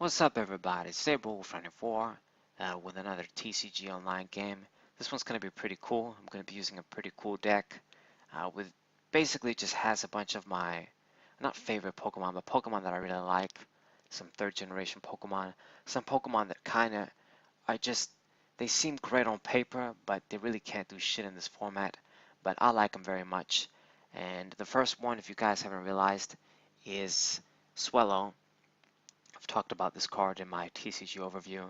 What's up everybody, it's Silvally with another TCG online game. This one's going to be pretty cool. I'm going to be using a pretty cool deck with basically just has a bunch of my, not favorite Pokemon, but Pokemon that I really like. Some third generation Pokemon. Some Pokemon that kind of are just, they seem great on paper, but they really can't do shit in this format. But I like them very much. And the first one, if you guys haven't realized, is Swellow. I've talked about this card in my TCG overview.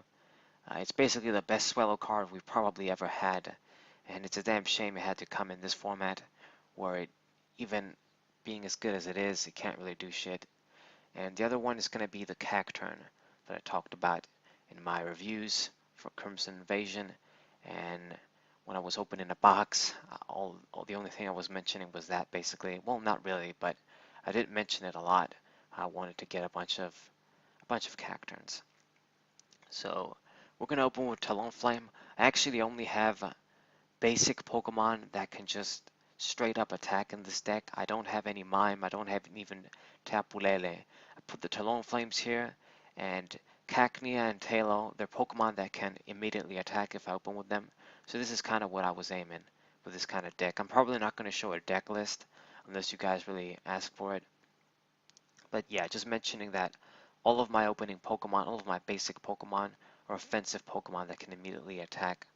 It's basically the best Swellow card we've probably ever had, and it's a damn shame it had to come in this format, where it, even being as good as it is, it can't really do shit. And the other one is going to be the Cacturne that I talked about in my reviews for Crimson Invasion, and when I was opening the box, the only thing I was mentioning was that basically. Well, not really, but I didn't mention it a lot. I wanted to get a bunch of Cacturnes. So we're going to open with Talonflame. I actually only have basic Pokemon that can just straight up attack in this deck. I don't have any Mime. I don't have even Tapu Lele. I put the Talonflames here, and Cacnea and Tailo, they're Pokemon that can immediately attack if I open with them. So this is kind of what I was aiming with this kind of deck. I'm probably not going to show a deck list unless you guys really ask for it. But yeah, just mentioning that all of my opening Pokemon, all of my basic Pokemon are offensive Pokemon that can immediately attack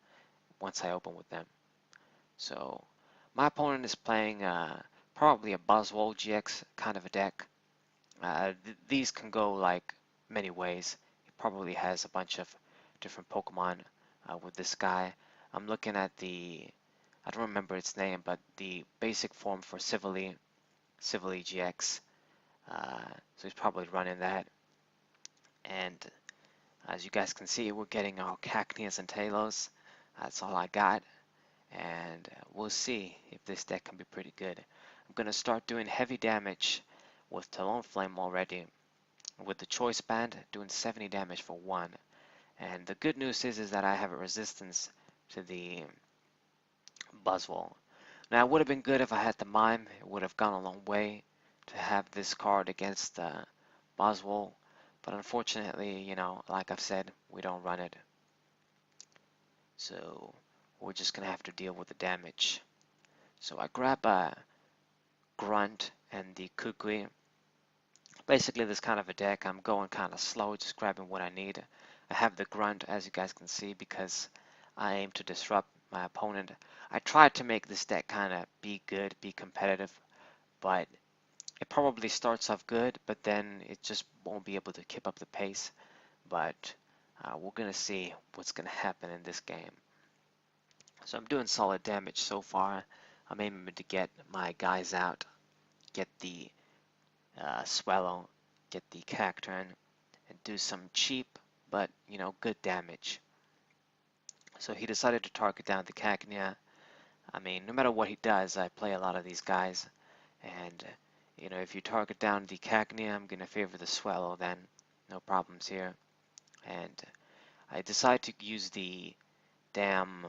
once I open with them. So my opponent is playing probably a Buzzwole GX kind of a deck. These can go like many ways. He probably has a bunch of different Pokemon with this guy. I'm looking at I don't remember its name, but the basic form for Silvally GX. So he's probably running that. And as you guys can see, we're getting our Cacneas and Talos. That's all I got. And we'll see if this deck can be pretty good. I'm going to start doing heavy damage with Talonflame already. With the Choice Band, doing 70 damage for 1. And the good news is that I have a resistance to the Buzzwole. Now, it would have been good if I had the Mime. It would have gone a long way to have this card against Buzzwole. But unfortunately, you know, like I've said, we don't run it. So we're just going to have to deal with the damage. So I grab a Grunt and the Kukui. Basically this kind of a deck, I'm going kind of slow, just grabbing what I need. I have the Grunt, as you guys can see, because I aim to disrupt my opponent. I tried to make this deck kind of be good, be competitive, but it probably starts off good, but then it just won't be able to keep up the pace. But we're going to see what's going to happen in this game. So I'm doing solid damage so far. I'm aiming to get my guys out, get the Swellow, get the Cacturne, and do some cheap but, you know, good damage. So he decided to target down the Cacnea. I mean, no matter what he does, I play a lot of these guys, and you know, if you target down the Cacnea, I'm gonna favor the Swellow then. No problems here. And I decide to use the damn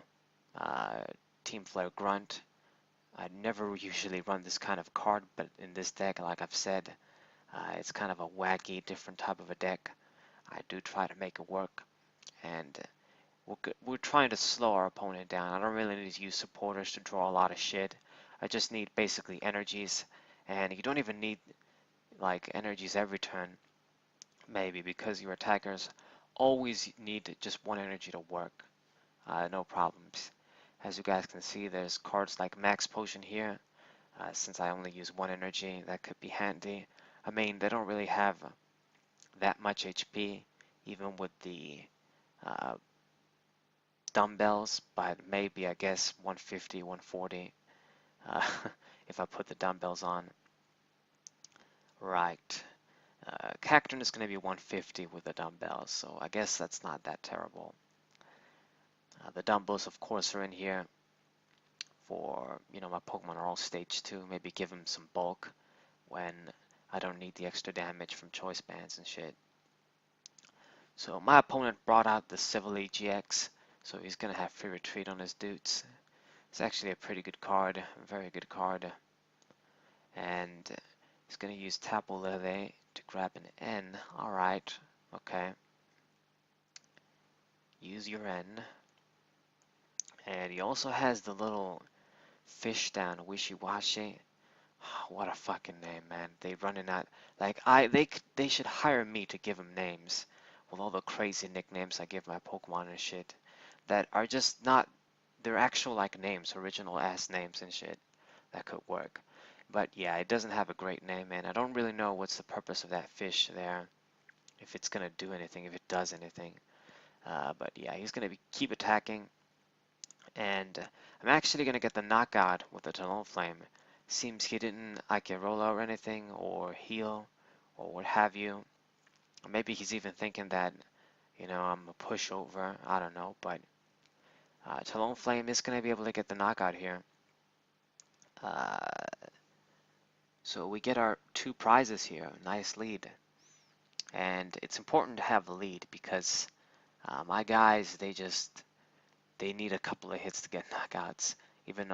Team Flare Grunt. I never usually run this kind of card, but in this deck, like I've said, it's kind of a wacky, different type of a deck. I do try to make it work, and we're trying to slow our opponent down. I don't really need to use supporters to draw a lot of shit. I just need basically energies, and you don't even need like energies every turn, maybe, because your attackers always need just one energy to work. No problems. As you guys can see, there's cards like Max Potion here. Since I only use one energy, that could be handy. I mean, they don't really have that much HP, even with the dumbbells, but maybe I guess 150, 140 if I put the dumbbells on. Right. Cacturne is going to be 150 with the dumbbells, so I guess that's not that terrible. The dumbbells, of course, are in here for, you know, my Pokemon are all stage 2, maybe give them some bulk when I don't need the extra damage from choice bands and shit. So my opponent brought out the Silvally GX, so he's going to have free retreat on his dudes. It's actually a pretty good card, a very good card. And he's going to use Tapu Lele to grab an N. Alright, Okay. Use your N. And he also has the little fish down, Wishy-Washy. What a fucking name, man. They running out. Like, they should hire me to give them names. With all the crazy nicknames I give my Pokemon and shit. That are just not their actual, like, names. Original ass names and shit. That could work. But yeah, it doesn't have a great name, and I don't really know what's the purpose of that fish there. If it's gonna do anything, if it does anything. But yeah, he's gonna keep attacking. And I'm actually going to get the knockout with the Talonflame. Seems he didn't like a rollout or anything, or heal, or what have you. Or maybe he's even thinking that, you know, I'm a pushover. I don't know, but Talonflame is going to be able to get the knockout here. Uh, so we get our 2 prizes here. Nice lead. And it's important to have the lead because my guys, they need a couple of hits to get knockouts, even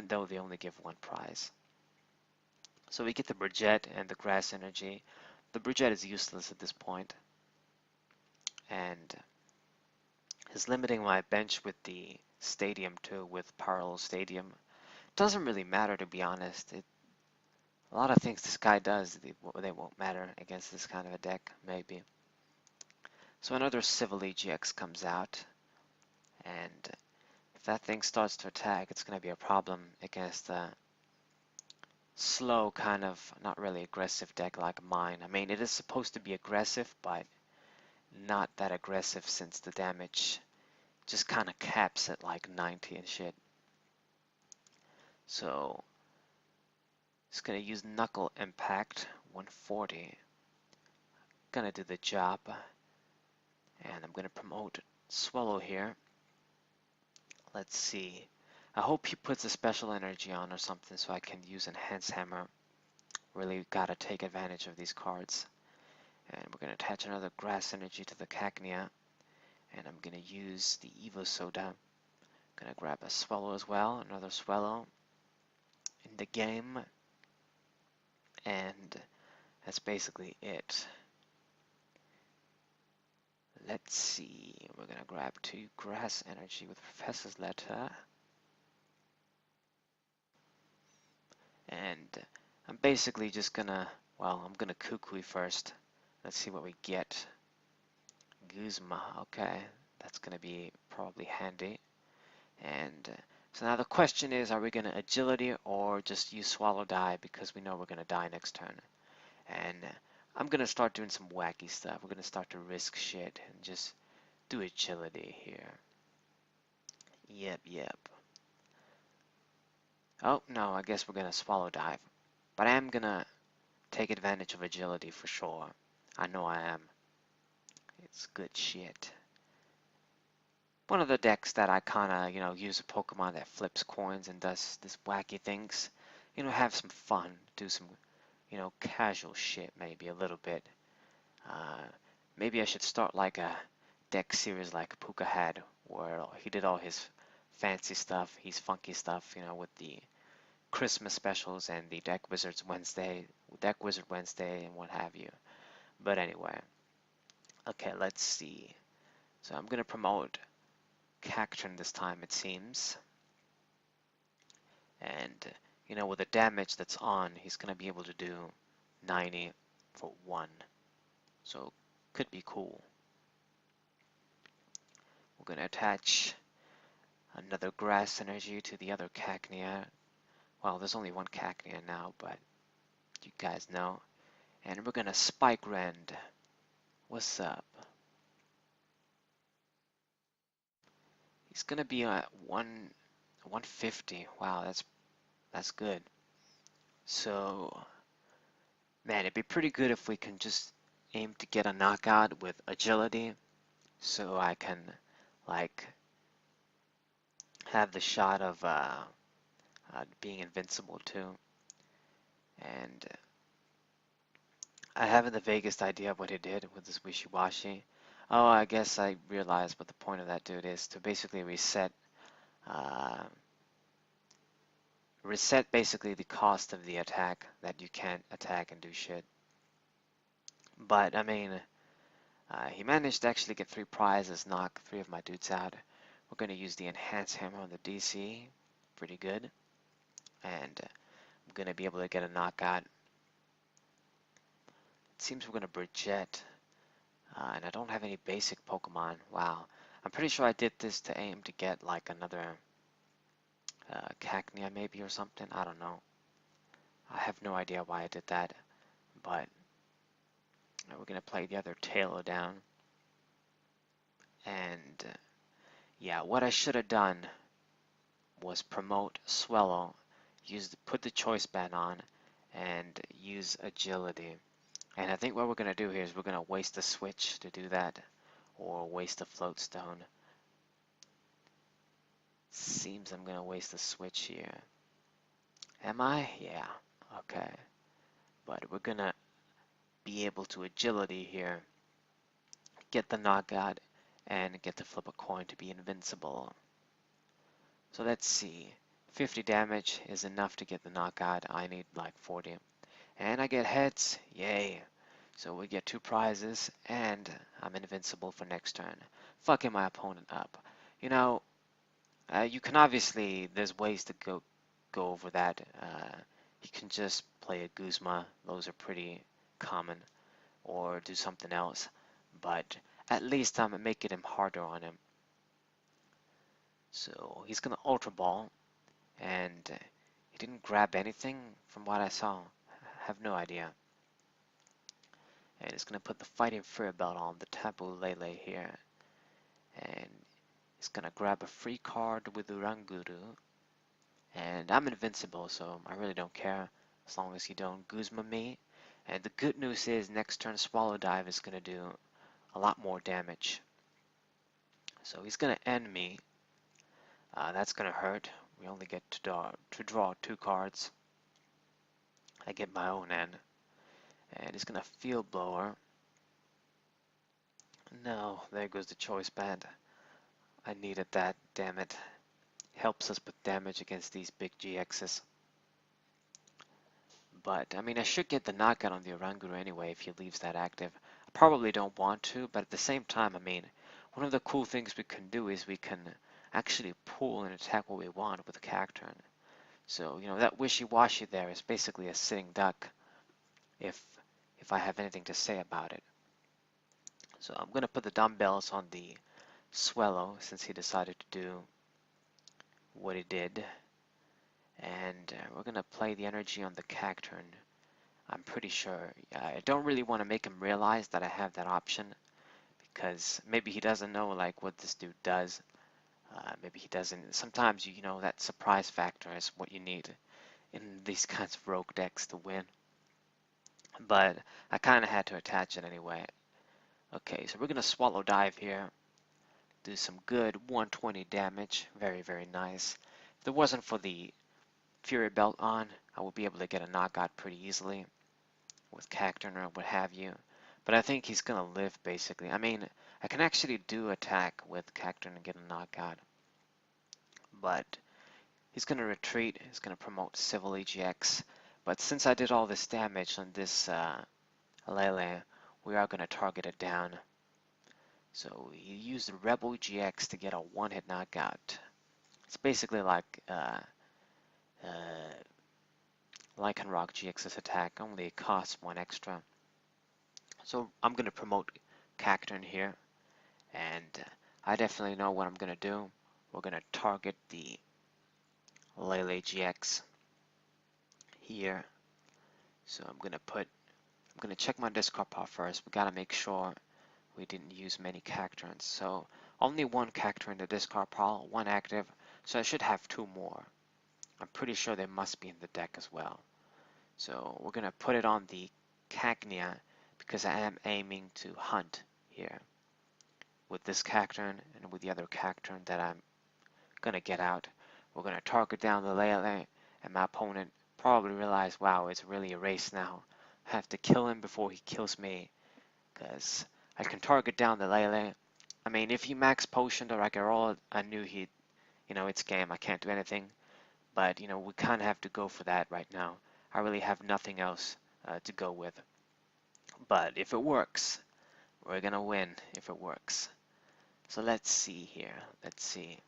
though they only give 1 prize. So we get the Bridget and the Grass Energy. The Bridget is useless at this point, and is limiting my bench with the Stadium too, with Parallel Stadium. Doesn't really matter, to be honest. A lot of things this guy does, they won't matter against this kind of a deck, maybe. So another Silvally GX comes out, and if that thing starts to attack, it's going to be a problem against a slow, kind of not really aggressive deck like mine. I mean, it is supposed to be aggressive, but not that aggressive since the damage just kind of caps at like 90 and shit. So it's gonna use Knuckle Impact 140. Gonna do the job, and I'm gonna promote Swallow here. Let's see. I hope he puts a special energy on or something so I can use Enhance Hammer. Really gotta take advantage of these cards. And we're gonna attach another Grass Energy to the Cacnea. And I'm gonna use the Evo Soda. Gonna grab a Swallow as well, another Swallow in the game, and that's basically it. Let's see, we're gonna grab 2 Grass Energy with Professor's Letter, and I'm basically just gonna, well, I'm gonna Kukui first. Let's see what we get. Guzma, okay, that's gonna be probably handy. And so now the question is, are we going to agility or just use swallow die because we know we're going to die next turn? And I'm going to start doing some wacky stuff. We're going to start to risk shit and just do agility here. Yep. Oh, no, I guess we're going to swallow dive. But I am going to take advantage of agility for sure. I know I am. It's good shit. One of the decks that I kind of, you know, use a Pokemon that flips coins and does this wacky things. You know, have some fun, do some, you know, casual shit maybe a little bit. Maybe I should start like a deck series like Puka had, where he did all his fancy stuff, his funky stuff, you know, with the Christmas specials and the Deck Wizard Wednesday and what have you. But anyway, okay, let's see. So I'm gonna promote Cacturne this time, it seems. And, you know, with the damage that's on, he's going to be able to do 90 for 1. So, could be cool. We're going to attach another Grass Energy to the other Cacnea. Well, there's only one Cacnea now, but you guys know. And we're going to Spike Rend. What's up? He's going to be at 150. Wow, that's good. So, man, it'd be pretty good if we can just aim to get a knockout with agility, so I can, like, have the shot of being invincible too. And I haven't the vaguest idea of what he did with this Wishy-Washy. Oh, I guess I realized what the point of that dude is, to basically uh, reset basically the cost of the attack, that you can't attack and do shit. But, I mean, He managed to actually get 3 prizes, knock 3 of my dudes out. We're going to use the Enhance Hammer on the DC. Pretty good. And I'm going to be able to get a knockout. It seems we're going to Bridget. And I don't have any basic Pokemon. Wow. I'm pretty sure I did this to aim to get like another Cacturne maybe or something. I don't know. I have no idea why I did that. But we're going to play the other Tailor down. And yeah, what I should have done was promote Swellow, put the choice band on, and use agility. And I think what we're going to do here is we're going to waste a switch to do that, or waste a float stone. Seems I'm going to waste a switch here. Am I? Yeah. Okay. But we're going to be able to agility here, get the knockout, and get to flip a coin to be invincible. So let's see. 50 damage is enough to get the knockout. I need like 40. And I get heads. Yay. So we get 2 prizes, and I'm invincible for next turn, fucking my opponent up. You know, you can obviously, there's ways to go over that. You can just play a Guzma. Those are pretty common. Or do something else. But at least I'm making him harder on him. So he's going to Ultra Ball. And he didn't grab anything from what I saw. I have no idea. And he's going to put the Fighting Fury Belt on the Tapu Lele here. And he's going to grab a free card with Uranguru. And I'm invincible, so I really don't care as long as you don't Guzma me. And the good news is next turn Swallow Dive is going to do a lot more damage. So he's going to end me. That's going to hurt. We only get to draw 2 cards. I get my own end. And he's going to Field Blower. No, there goes the choice band. I needed that, damn it. Helps us put damage against these big GXs. But, I mean, I should get the knockout on the Oranguru anyway if he leaves that active. I probably don't want to, but at the same time, I mean, one of the cool things we can do is we can actually pull and attack what we want with a Cacturne. So, you know, that wishy-washy there is basically a sitting duck if I have anything to say about it. So I'm going to put the dumbbells on the Swellow since he decided to do what he did. And we're going to play the energy on the Cacturne. I'm pretty sure. I don't really want to make him realize that I have that option because maybe he doesn't know like what this dude does. Maybe he doesn't. Sometimes, you know, that surprise factor is what you need in these kinds of rogue decks to win. But I kind of had to attach it anyway. Okay, so we're going to Swallow Dive here. Do some good 120 damage. Very, very nice. If it wasn't for the Fury Belt on, I would be able to get a knockout pretty easily with Cacturne or what have you. But I think he's going to live, basically. I mean, I can actually do attack with Cacturne and get a knockout. But he's going to retreat. He's going to promote Silvally GX. But since I did all this damage on this Lele, we are going to target it down. So you use the Rebel GX to get a one-hit knockout. It's basically like Lycanroc GX's attack, only it costs 1 extra. So I'm going to promote Cacturne here, and I definitely know what I'm going to do. We're going to target the Lele GX here. So I'm going to check my discard pile first. We got to make sure we didn't use many Cacturnes. So only 1 Cacturne in the discard pile, 1 active, so I should have 2 more. I'm pretty sure they must be in the deck as well. So we're going to put it on the Cacturne because I am aiming to hunt here with this Cacturne and with the other Cacturne that I'm going to get out. We're going to target down the Lele, and my opponent probably realize, wow, it's really a race now. I have to kill him before he kills me because I can target down the Lele. I mean, if he max potioned or Agarol, I knew he'd, you know, it's game, I can't do anything. But, you know, we kind of have to go for that right now. I really have nothing else to go with. But if it works, we're gonna win if it works. So let's see here. Let's see.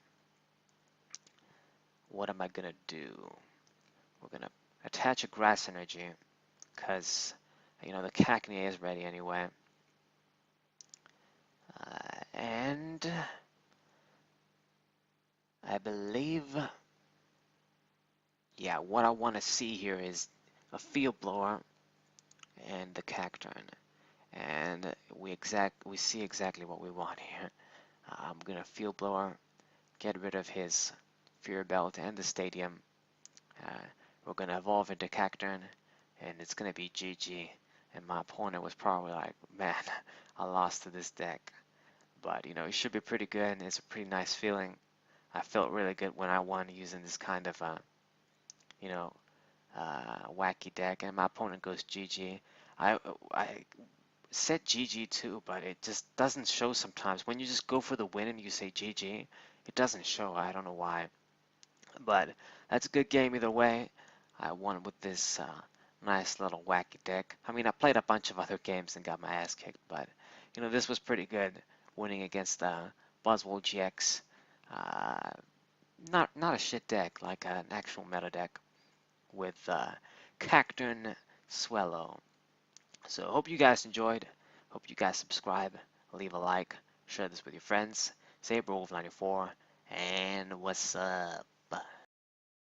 What am I gonna do? We're gonna attach a grass energy because the Cacturne is ready anyway. And I believe, yeah, what I want to see here is a field blower and the Cacturne. And we see exactly what we want here. I'm gonna field blower, get rid of his Fear Belt and the Stadium. We're gonna evolve into Cacturne, and it's gonna be GG. And my opponent was probably like, man, I lost to this deck. But it should be pretty good, and it's a pretty nice feeling. I felt really good when I won using this kind of you know, wacky deck, and my opponent goes GG. I said GG too, but it just doesn't show sometimes. When you just go for the win and you say GG, it doesn't show. I don't know why. But that's a good game either way. I won with this nice little wacky deck. I mean, I played a bunch of other games and got my ass kicked, but this was pretty good. Winning against Buzzwole GX. Uh, not a shit deck, like an actual meta deck with Cacturne Swellow. So hope you guys enjoyed. Hope you guys subscribe, leave a like, share this with your friends. Saberwolf94, and what's up?